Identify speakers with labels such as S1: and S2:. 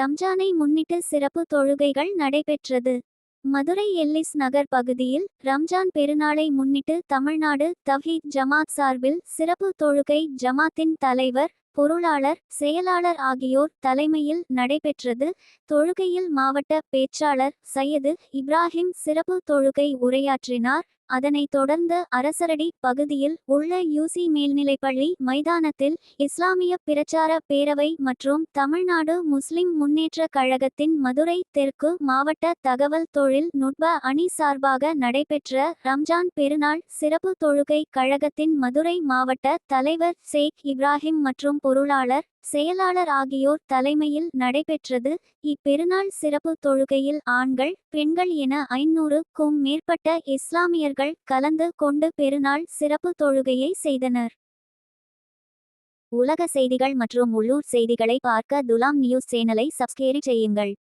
S1: ரம்ஜானை முன்னிட்டு சிறப்பு தொழுகைகள் நடைபெற்றது. மதுரை எல்லிஸ் நகர் பகுதியில் ரம்ஜான் பெருநாளை முன்னிட்டு தமிழ்நாடு தவ்ஹீத் ஜமாத் சார்பில் சிறப்பு தொழுகை ஜமாத்தின் தலைவர், பொருளாளர், செயலாளர் ஆகியோர் தலைமையில் நடைபெற்றது. தொழுகையில் மாவட்ட பேச்சாளர் சையது இப்ராஹிம் சிறப்பு தொழுகை உரையாற்றினார். அதனைத் தொடர்ந்து அரசரடி பகுதியில் உள்ள யூசி மேல்நிலைப்பள்ளி மைதானத்தில் இஸ்லாமிய பிரச்சார பேரவை மற்றும் தமிழ்நாடு முஸ்லிம் முன்னேற்ற கழகத்தின் மதுரை தெற்கு மாவட்ட தகவல் தொழில் நுட்ப அணி சார்பாக நடைபெற்ற ரம்ஜான் பெருநாள் சிறப்பு தொழுகை கழகத்தின் மதுரை மாவட்ட தலைவர் ஷேக் இப்ராஹிம் மற்றும் பொருளாளர், செயலாளர் ஆகியோர் தலைமையில் நடைபெற்றது. இப்பெருநாள் சிறப்பு தொழுகையில் ஆண்கள், பெண்கள் என 500க்கும் மேற்பட்ட இஸ்லாமியர்கள் கலந்து கொண்டு பெருநாள் சிறப்பு தொழுகையை செய்தனர். உலக செய்திகள் மற்றும் உள்ளூர் செய்திகளை பார்க்க துலாம் நியூஸ் சேனலை சப்ஸ்கிரைப் செய்யுங்கள்.